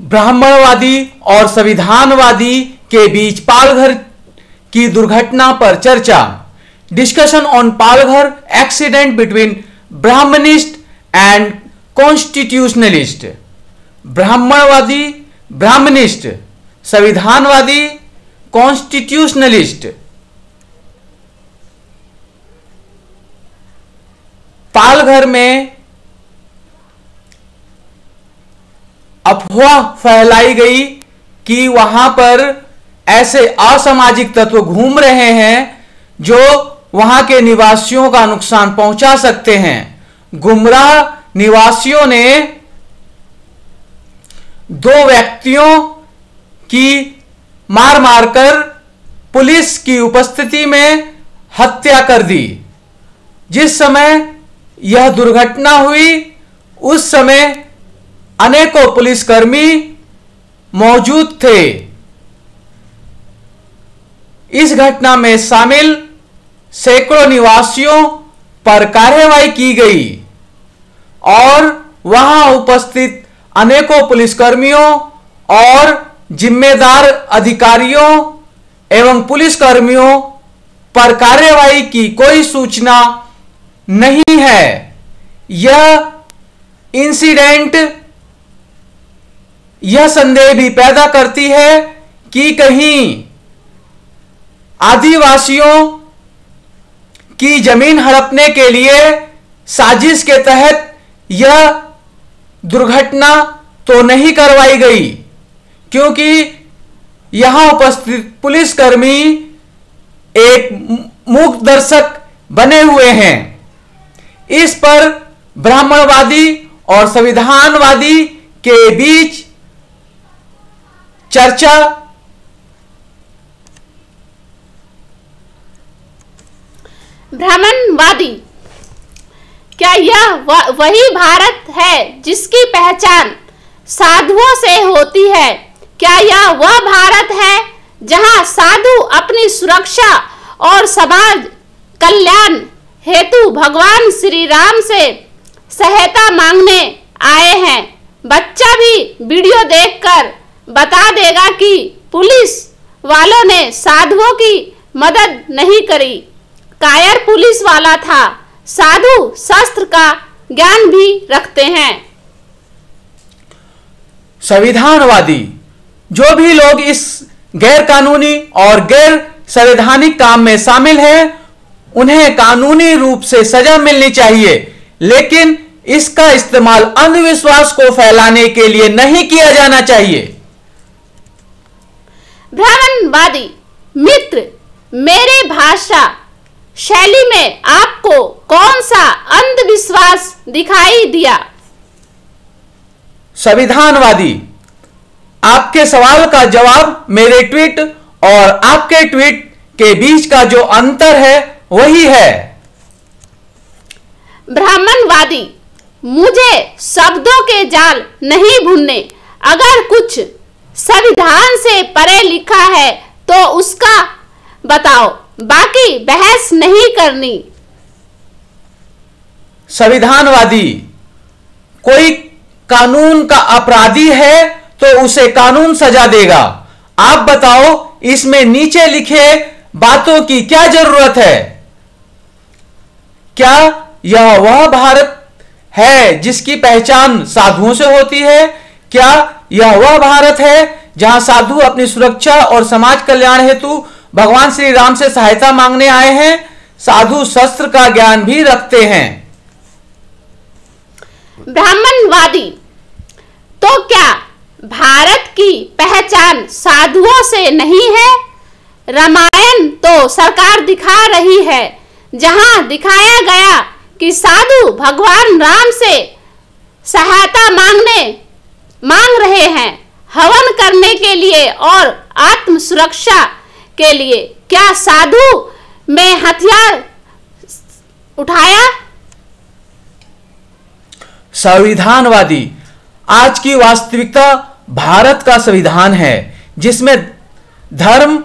ब्राह्मणवादी और संविधानवादी के बीच पालघर की दुर्घटना पर चर्चा। Discussion on Palghar accident between Brahmanist and constitutionalist. ब्राह्मणवादी, ब्राह्मणिस्ट, संविधानवादी, कॉन्स्टिट्यूशनलिस्ट। पालघर में अफवाह फैलाई गई कि वहां पर ऐसे असामाजिक तत्व घूम रहे हैं जो वहां के निवासियों का नुकसान पहुंचा सकते हैं। गुमराह निवासियों ने 2 व्यक्तियों की मार मारकर पुलिस की उपस्थिति में हत्या कर दी। जिस समय यह दुर्घटना हुई उस समय अनेकों पुलिसकर्मी मौजूद थे। इस घटना में शामिल सैकड़ों निवासियों पर कार्रवाई की गई और वहां उपस्थित अनेकों पुलिसकर्मियों और जिम्मेदार अधिकारियों एवं पुलिसकर्मियों पर कार्रवाई की कोई सूचना नहीं है। यह इंसिडेंट यह संदेह भी पैदा करती है कि कहीं आदिवासियों की जमीन हड़पने के लिए साजिश के तहत यह दुर्घटना तो नहीं करवाई गई, क्योंकि यहां उपस्थित पुलिसकर्मी एक मूक दर्शक बने हुए हैं। इस पर ब्राह्मणवादी और संविधानवादी के बीच चर्चा। ब्राह्मणवादी, क्या यह वही भारत है जिसकी पहचान साधुओं से होती है? क्या यह वह भारत है जहां साधु अपनी सुरक्षा और समाज कल्याण हेतु भगवान श्री राम से सहायता मांगने आए हैं? बच्चा भी वीडियो देखकर बता देगा कि पुलिस वालों ने साधुओं की मदद नहीं करी। कायर पुलिस वाला था। साधु शस्त्र का ज्ञान भी रखते हैं। संविधानवादी, जो भी लोग इस गैर कानूनी और गैर संवैधानिक काम में शामिल हैं उन्हें कानूनी रूप से सजा मिलनी चाहिए, लेकिन इसका इस्तेमाल अंधविश्वास को फैलाने के लिए नहीं किया जाना चाहिए। ब्राह्मणवादी मित्र, मेरे भाषा शैली में आपको कौन सा अंधविश्वास दिखाई दिया? संविधानवादी, आपके सवाल का जवाब मेरे ट्वीट और आपके ट्वीट के बीच का जो अंतर है वही है। ब्राह्मणवादी, मुझे शब्दों के जाल नहीं बुनने। अगर कुछ संविधान से परे लिखा है तो उसका बताओ, बाकी बहस नहीं करनी। संविधानवादी, कोई कानून का अपराधी है तो उसे कानून सजा देगा। आप बताओ, इसमें नीचे लिखे बातों की क्या जरूरत है? क्या यह वह भारत है जिसकी पहचान साधुओं से होती है? क्या यह वह भारत है जहां साधु अपनी सुरक्षा और समाज कल्याण हेतु भगवान श्री राम से सहायता मांगने आए हैं? साधु शस्त्र का ज्ञान भी रखते हैं। ब्राह्मणवादी, तो क्या भारत की पहचान साधुओं से नहीं है? रामायण तो सरकार दिखा रही है, जहां दिखाया गया कि साधु भगवान राम से सहायता मांग रहे हैं हवन करने के लिए और आत्म सुरक्षा के लिए। क्या साधु में हथियार उठाया? संविधानवादी, आज की वास्तविकता भारत का संविधान है जिसमें धर्म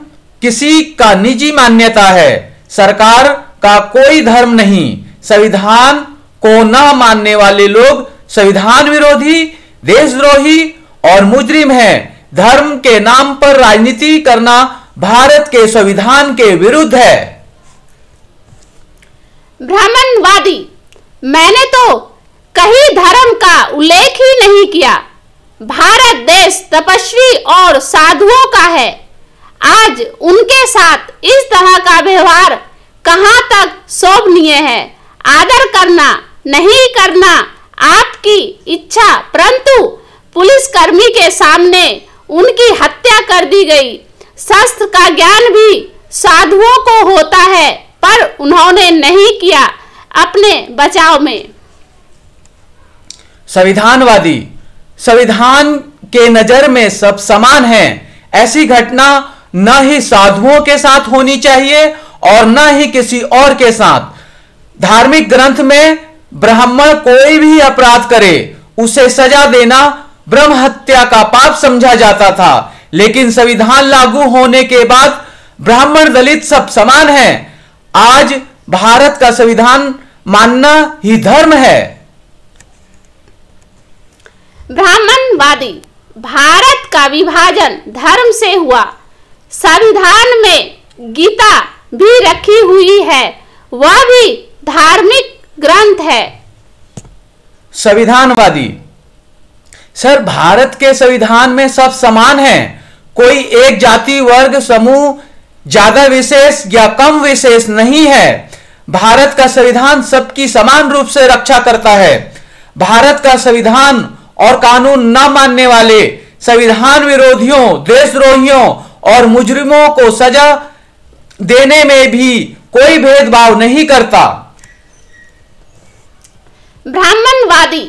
किसी का निजी मान्यता है, सरकार का कोई धर्म नहीं। संविधान को न मानने वाले लोग संविधान विरोधी, देशद्रोही और मुजरिम हैं। धर्म के नाम पर राजनीति करना भारत के संविधान के विरुद्ध है। ब्राह्मणवादी, मैंने तो कहीं धर्म का उल्लेख ही नहीं किया। भारत देश तपस्वी और साधुओं का है। आज उनके साथ इस तरह का व्यवहार कहां तक शोभनीय है? आदर करना नहीं करना आपकी इच्छा, परंतु पुलिसकर्मी के सामने उनकी हत्या कर दी गई। शस्त्र का ज्ञान भी साधुओं को होता है, पर उन्होंने नहीं किया अपने बचाव में। संविधानवादी, संविधान के नजर में सब समान हैं। ऐसी घटना न ही साधुओं के साथ होनी चाहिए और न ही किसी और के साथ। धार्मिक ग्रंथ में ब्राह्मण कोई भी अपराध करे उसे सजा देना ब्रह्म हत्या का पाप समझा जाता था, लेकिन संविधान लागू होने के बाद ब्राह्मण दलित सब समान हैं। आज भारत का संविधान मानना ही धर्म है। ब्राह्मणवादी, भारत का विभाजन धर्म से हुआ। संविधान में गीता भी रखी हुई है, वह भी धार्मिक ग्रंथ है। संविधानवादी, सर भारत के संविधान में सब समान हैं। कोई एक जाति वर्ग समूह ज्यादा विशेष या कम विशेष नहीं है। भारत का संविधान सबकी समान रूप से रक्षा करता है। भारत का संविधान और कानून न मानने वाले संविधान विरोधियों, देशद्रोहियों और मुजरिमों को सजा देने में भी कोई भेदभाव नहीं करता। ब्राह्मणवादी,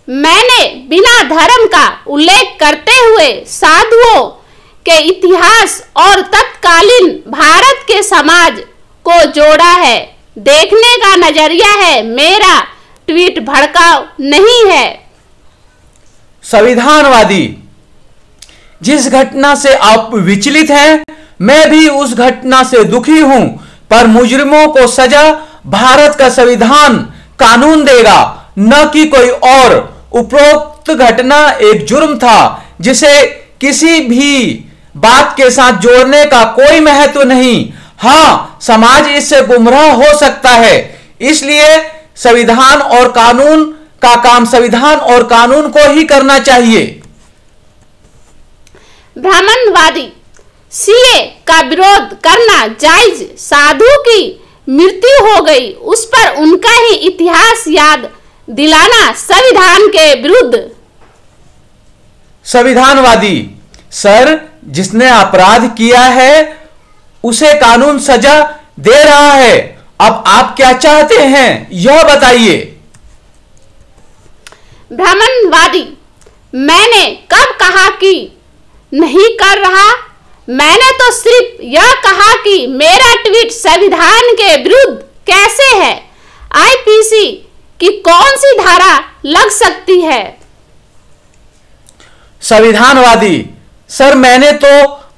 मैंने बिना धर्म का उल्लेख करते हुए साधुओं के इतिहास और तत्कालीन भारत के समाज को जोड़ा है। देखने का नजरिया है, मेरा ट्वीट भड़काऊ नहीं है। संविधानवादी, जिस घटना से आप विचलित हैं, मैं भी उस घटना से दुखी हूं, पर मुजरिमों को सजा भारत का संविधान कानून देगा, न कि कोई और। उपरोक्त घटना एक जुर्म था जिसे किसी भी बात के साथ जोड़ने का कोई महत्व नहीं। हां, समाज इससे गुमराह हो सकता है, इसलिए संविधान और कानून का काम संविधान और कानून को ही करना चाहिए। ब्राह्मणवादी, सीए का विरोध करना जायज। साधु की मृत्यु हो गई, उस पर उनका ही इतिहास याद दिलाना संविधान के विरुद्ध। संविधानवादी, सर जिसने अपराध किया है उसे कानून सजा दे रहा है। अब आप क्या चाहते हैं यह बताइए। ब्राह्मणवादी, मैंने कब कहा कि नहीं कर रहा? मैंने तो सिर्फ यह कहा कि मेरा ट्वीट संविधान के विरुद्ध कैसे है। आईपीसी की कौन सी धारा लग सकती है? संविधानवादी, सर मैंने तो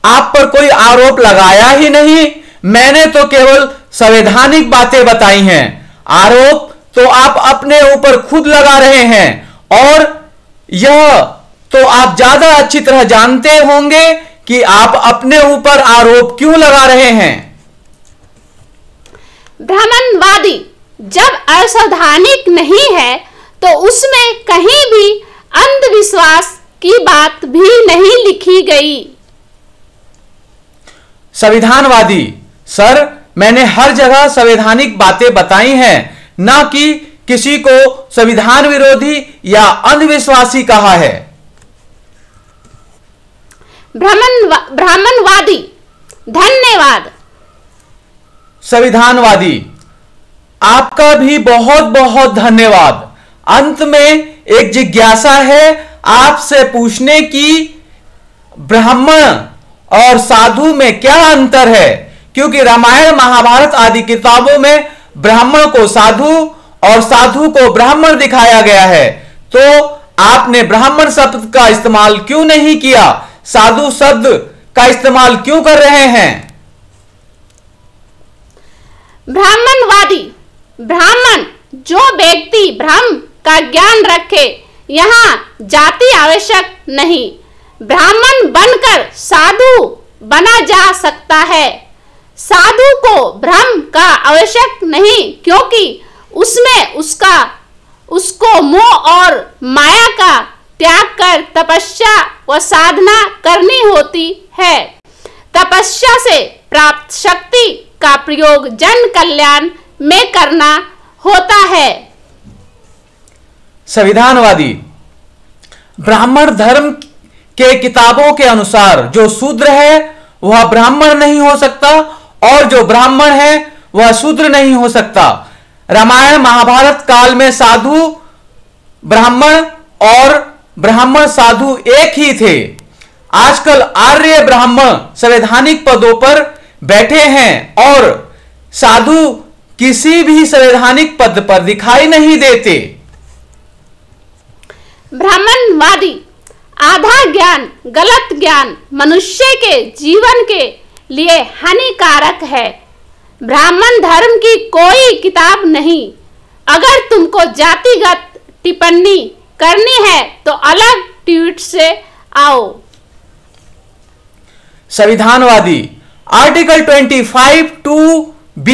आप पर कोई आरोप लगाया ही नहीं, मैंने तो केवल संवैधानिक बातें बताई हैं। आरोप तो आप अपने ऊपर खुद लगा रहे हैं, और यह तो आप ज्यादा अच्छी तरह जानते होंगे कि आप अपने ऊपर आरोप क्यों लगा रहे हैं। ब्राह्मणवादी, जब असंवैधानिक नहीं है तो उसमें कहीं भी अंधविश्वास की बात भी नहीं लिखी गई। संविधानवादी, सर मैंने हर जगह संवैधानिक बातें बताई हैं, न कि किसी को संविधान विरोधी या अंधविश्वासी कहा है। ब्राह्मणवादी, धन्यवाद। संविधानवादी, आपका भी बहुत बहुत धन्यवाद। अंत में एक जिज्ञासा है आपसे पूछने की, ब्राह्मण और साधु में क्या अंतर है? क्योंकि रामायण महाभारत आदि किताबों में ब्राह्मण को साधु और साधु को ब्राह्मण दिखाया गया है, तो आपने ब्राह्मण शब्द का इस्तेमाल क्यों नहीं किया? साधु शब्द का इस्तेमाल क्यों कर रहे हैं? ब्राह्मणवादी, ब्राह्मण जो व्यक्ति ब्रह्म का ज्ञान रखे यहाँ जाति आवश्यक नहीं। ब्राह्मण बनकर साधु बना जा सकता है। साधु को ब्रह्म का आवश्यक नहीं, क्योंकि उसमें उसको मोह और माया का त्याग कर तपस्या व साधना करनी होती है। तपस्या से प्राप्त शक्ति का प्रयोग जन कल्याण में करना होता है। संविधानवादी, ब्राह्मण धर्म के किताबों के अनुसार जो शूद्र है वह ब्राह्मण नहीं हो सकता और जो ब्राह्मण है वह शूद्र नहीं हो सकता। रामायण महाभारत काल में साधु ब्राह्मण और ब्राह्मण साधु एक ही थे। आजकल आर्य ब्राह्मण संवैधानिक पदों पर बैठे हैं और साधु किसी भी संवैधानिक पद पर दिखाई नहीं देते। ब्राह्मणवादी, आधा ज्ञान, गलत ज्ञान मनुष्य के जीवन के लिए हानिकारक है। ब्राह्मण धर्म की कोई किताब नहीं। अगर तुमको जातिगत टिप्पणी करनी है तो अलग ट्वीट से आओ। संविधानवादी, article 25(2)(b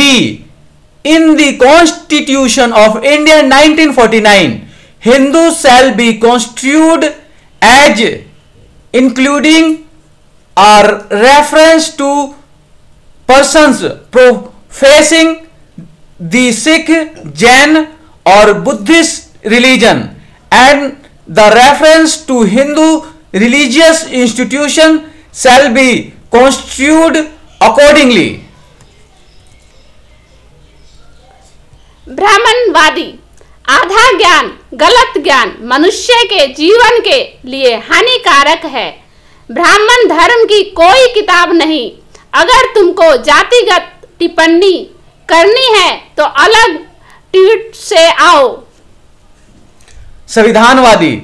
in the Constitution of India 1949, Hindus shall be construed as including or reference to persons professing the Sikh, Jain or Buddhist religion, and the reference to Hindu religious institution shall be construed accordingly. ब्राह्मणवादी, आधा ज्ञान, गलत ज्ञान मनुष्य के जीवन के लिए हानिकारक है। ब्राह्मण धर्म की कोई किताब नहीं। अगर तुमको जातिगत टिप्पणी करनी है तो अलग ट्वीट से आओ। संविधानवादी,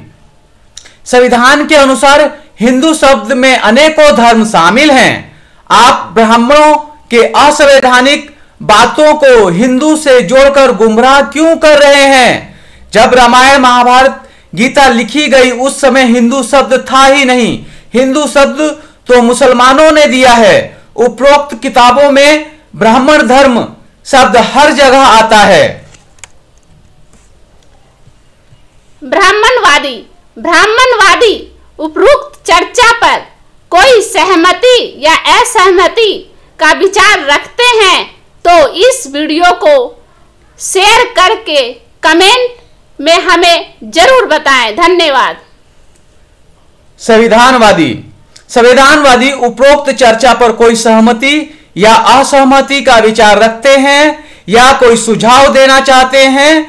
संविधान के अनुसार हिंदू शब्द में अनेकों धर्म शामिल हैं। आप ब्राह्मणों के असंवैधानिक बातों को हिंदू से जोड़कर गुमराह क्यों कर रहे हैं? जब रामायण महाभारत गीता लिखी गई उस समय हिंदू शब्द था ही नहीं। हिंदू शब्द तो मुसलमानों ने दिया है। उपरोक्त किताबों में ब्राह्मण धर्म शब्द हर जगह आता है। ब्राह्मणवादी उपरोक्त चर्चा पर कोई सहमति या असहमति का विचार रखते हैं तो इस वीडियो को शेयर करके कमेंट में हमें जरूर बताएं। धन्यवाद। संविधानवादी उपरोक्त चर्चा पर कोई सहमति या असहमति का विचार रखते हैं या कोई सुझाव देना चाहते हैं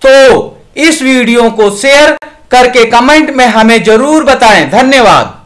तो इस वीडियो को शेयर करके कमेंट में हमें जरूर बताएं। धन्यवाद।